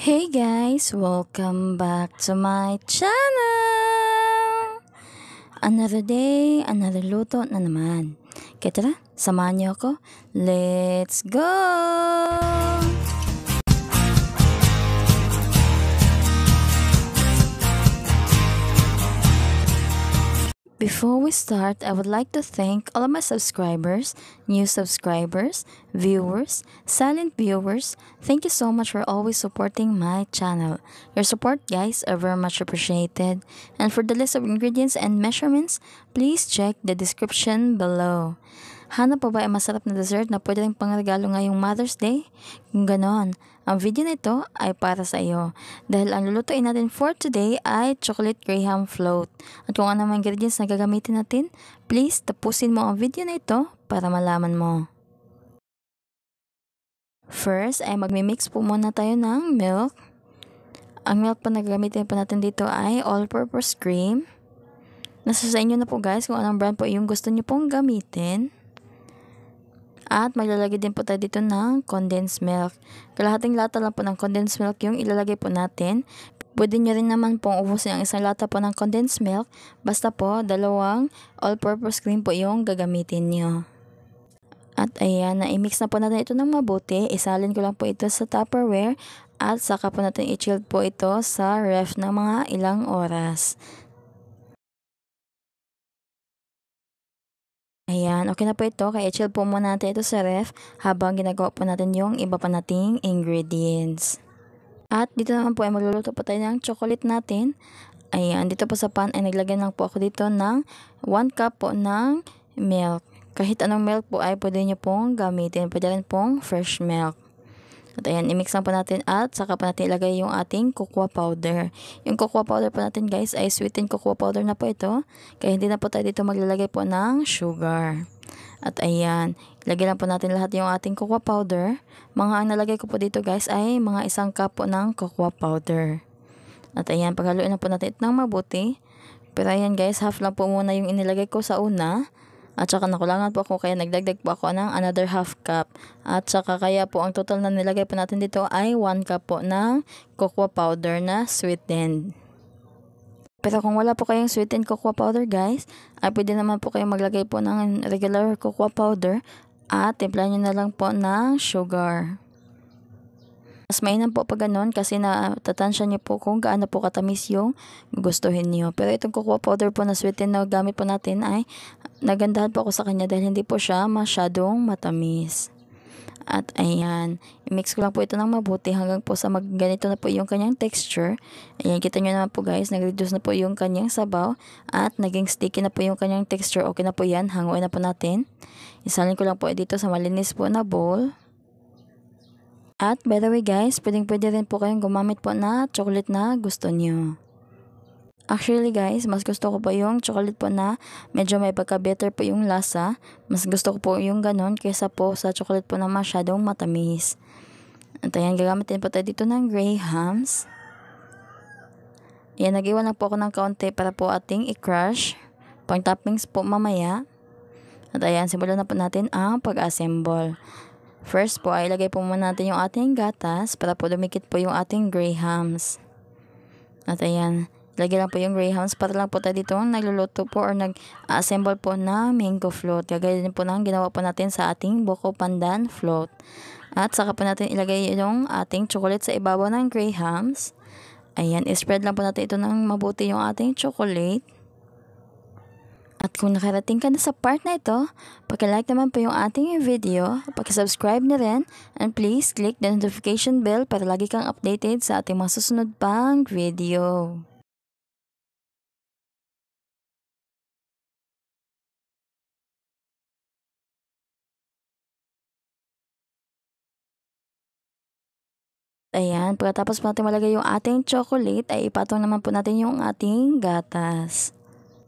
Hey guys, welcome back to my channel! Another day, another luto na naman. Kaya tara, samahan niyo ako. Let's go! Before we start, I would like to thank all of my subscribers, new subscribers, viewers, silent viewers. Thank you so much for always supporting my channel. Your support, guys, are very much appreciated. And for the list of ingredients and measurements, please check the description below. Hanap po ba ay masarap na dessert na pwede rin pangregalo ngayong Mother's Day? Kung ganon, ang video na ito ay para sa iyo. Dahil ang lulutuin natin for today ay chocolate graham float. At kung ano mga ingredients na gagamitin natin, please tapusin mo ang video na ito para malaman mo. First ay magmimix po muna tayo ng milk. Ang milk po na gagamitin po natin dito ay all-purpose cream. Nasa sa inyo na po guys kung anong brand po yung gusto nyo pong gamitin. At maglalagay din po tayo dito ng condensed milk. Kalahating lata lang po ng condensed milk yung ilalagay po natin. Pwede nyo rin naman pong ubusin ang isang lata po ng condensed milk. Basta po, dalawang all-purpose cream po yung gagamitin nyo. At ayan, na-mix na po natin ito ng mabuti. Isalin ko lang po ito sa Tupperware. At saka po natin i-chill po ito sa ref ng mga ilang oras. Ayan, okay na po ito. Kaya chill po muna natin ito sa ref habang ginagawa po natin yung iba pa nating ingredients. At dito naman po ay magluluto po tayo ng chocolate natin. Ayan, dito po sa pan ay naglagay lang po ako dito ng 1 cup po ng milk. Kahit anong milk po ay pwede nyo pong gamitin. Pwede rin pong fresh milk. At ayan, i-mix lang po natin at saka po natin ilagay yung ating cocoa powder. Yung cocoa powder po natin guys ay sweetened cocoa powder na po ito. Kaya hindi na po tayo dito maglalagay po ng sugar. At ayan, ilagay lang po natin lahat yung ating cocoa powder. Mga ang nalagay ko po dito guys ay mga 1 cup po ng cocoa powder. At ayan, paghaluin na po natin ito ng mabuti. Pero ayan guys, half lang po muna yung inilagay ko sa una. At saka nakulangan po ako kaya nagdagdag po ako ng another half cup. At saka kaya po ang total na nilagay po natin dito ay 1 cup po ng cocoa powder na sweetened. Pero kung wala po kayong sweetened cocoa powder guys, ay pwede naman po kayong maglagay po ng regular cocoa powder at timpla nyo na lang po ng sugar. Mas mainam po pag ganun kasi natatansya nyo po kung gaano po katamis yung gustuhin nyo. Pero itong cocoa powder po na sweetened na gamit po natin ay nagandahan po ako sa kanya dahil hindi po siya masyadong matamis. At ayan, i-mix ko lang po ito ng mabuti hanggang po sa ganito na po yung kanyang texture. Ayan, kita nyo naman po guys, nag-reduce na po yung kanyang sabaw at naging sticky na po yung kanyang texture. Okay na po yan, hanguin na po natin. Isalin ko lang po dito sa malinis po na bowl. At by the way guys, pwede rin po kayong gumamit po na chocolate na gusto nyo. Actually guys, mas gusto ko po yung chocolate po na medyo may pagka-better po yung lasa. Mas gusto ko po yung ganon kaysa po sa chocolate po na masyadong matamis. At ayan, gagamit din po tayo dito ng grahams. Ayan, nag-iwan lang po ako ng kaunti para po ating i-crush. Pang toppings po mamaya. At ayan, simulan na po natin ang pag-assemble. First po ay ilagay po muna natin yung ating gatas para po dumikit po yung ating grahams. At ayan, ilagay lang po yung grahams para lang po tayo dito nagluluto po or nag-assemble po na mango float. Gagaya din po ng ginawa po natin sa ating buko pandan float. At saka po natin ilagay yung ating chocolate sa ibabaw ng grahams. Ayan, spread lang po natin ito ng mabuti yung ating chocolate. At kung nakarating ka na sa part na ito, paki-like naman po yung ating video, paki-subscribe na rin, and please click the notification bell para lagi kang updated sa ating mga susunod pang video. Ayan, pagkatapos po natin malagay yung ating chocolate, ay ipatong naman po natin yung ating gatas.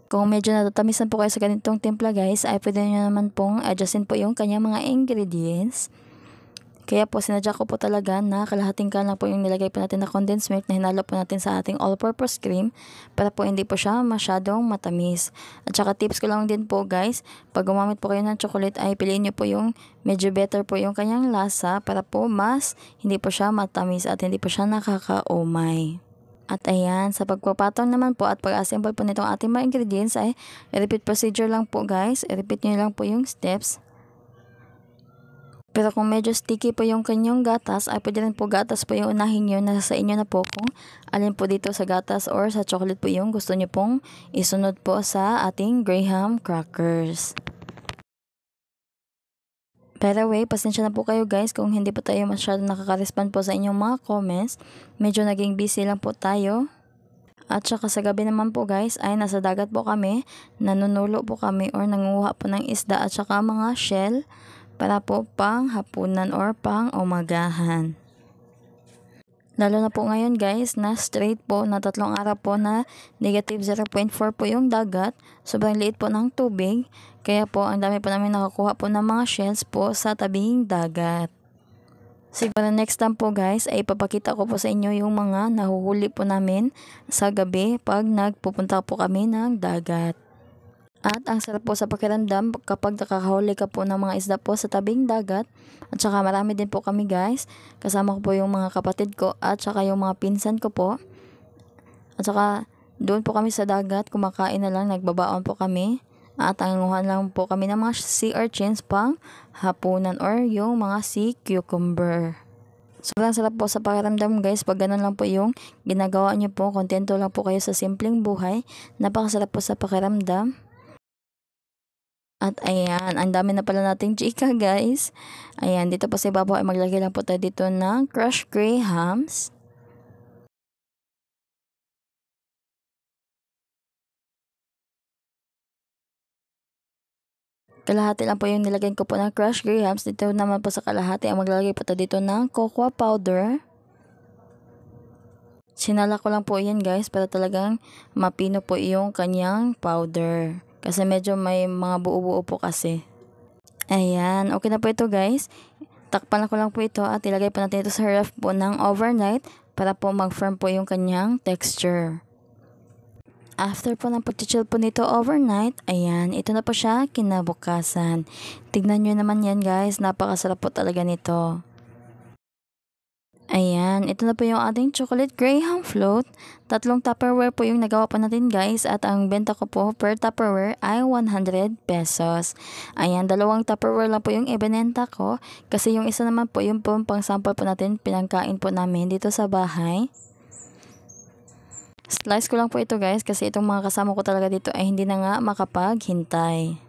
Kung medyo natatamisan po kayo sa ganitong timpla guys, ay pwede nyo naman pong adjustin po yung kanyang mga ingredients. Kaya po sinadya ko po talaga na kalahating can lang po yung nilagay po natin na condensed milk na hinalo po natin sa ating all-purpose cream para po hindi po siya masyadong matamis. At saka tips ko lang din po guys, pag gumamit po kayo ng chocolate ay piliin nyo po yung medyo better po yung kanyang lasa para po mas hindi po siya matamis at hindi po siya nakakaumay. At ayan, sa pagpapatong naman po at pag-assemble po nitong ating mga ingredients ay repeat procedure lang po guys. I-repeat nyo lang po yung steps. Pero kung medyo sticky po yung kanyang gatas, ay pwede rin po gatas po yung unahin nyo. Nasa inyo na po kung alin po dito sa gatas or sa chocolate po yung gusto nyo pong isunod po sa ating graham crackers. By the way, pasensya na po kayo guys kung hindi po tayo masyado nakaka-respond po sa inyong mga comments. Medyo naging busy lang po tayo. At saka sa gabi naman po guys ay nasa dagat po kami. Nanunulo po kami or nanguha po ng isda at saka mga shell para po pang hapunan or pang umagahan. Lalo na po ngayon guys na straight po na 3 araw po na negative 0.4 po yung dagat. Sobrang liit po ng tubig. Kaya po ang dami po namin nakakuha po ng mga shells po sa tabing dagat. Siguro next time po guys ay ipapakita ko po sa inyo yung mga nahuhuli po namin sa gabi pag nagpupunta po kami ng dagat. At ang sarap po sa pakiramdam kapag nakakahuli ka po ng mga isda po sa tabing dagat. At saka marami din po kami guys. Kasama ko po yung mga kapatid ko at saka yung mga pinsan ko po. At saka doon po kami sa dagat, kumakain na lang, nagbabaon po kami. At anguhan lang po kami ng mga sea urchins pang hapunan or yung mga sea cucumber. Sobrang sarap po sa pakiramdam guys pag ganun lang po yung ginagawa nyo po. Kontento lang po kayo sa simpleng buhay. Napakasarap po sa pakiramdam. At ayan, ang dami na pala nating chika guys. Ayan, dito po sa ibabaw ay maglagay lang po tayo dito ng crushed grahams. Kalahati lang po yung nilagay ko po ng crushed grahams. Dito naman po sa kalahati ay maglalagay po tayo dito ng cocoa powder. Sinala ko lang po yan guys para talagang mapino po yung kanyang powder. Kasi medyo may mga buo-buo po kasi. Ayan, okay na po ito guys. Takpan ko lang po ito at ilagay po natin ito sa ref po ng overnight para po mag-firm po yung kanyang texture. After po ng pag-chill po nito overnight, ayan, ito na po siya kinabukasan. Tignan nyo naman yan guys, napakasarap po talaga nito. Ayan, ito na po yung ating chocolate graham float. 3 Tupperware po yung nagawa po natin guys at ang benta ko po per Tupperware ay 100 pesos. Ayan, 2 Tupperware lang po yung ibinenta ko kasi yung isa naman po yung pang sample po natin pinangkain po namin dito sa bahay. Slice ko lang po ito guys kasi itong mga kasama ko talaga dito ay hindi na nga makapaghintay.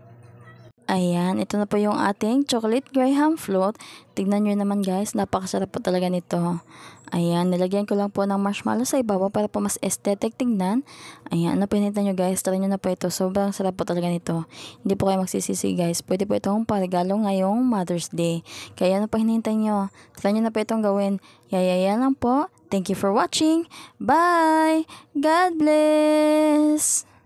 Ayan, ito na po yung ating chocolate graham float. Tignan nyo naman guys, napakasarap po talaga nito. Ayan, nilagyan ko lang po ng marshmallow sa ibabaw para po mas aesthetic tignan. Ayan, ano pinita nyo guys, try nyo na po ito. Sobrang sarap po talaga nito. Hindi po kayo magsisisi guys. Pwede po itong paregalo ngayong Mother's Day. Kaya ano pa hinihintay nyo? Try nyo na po itong gawin. Yayaya lang po. Thank you for watching. Bye! God bless!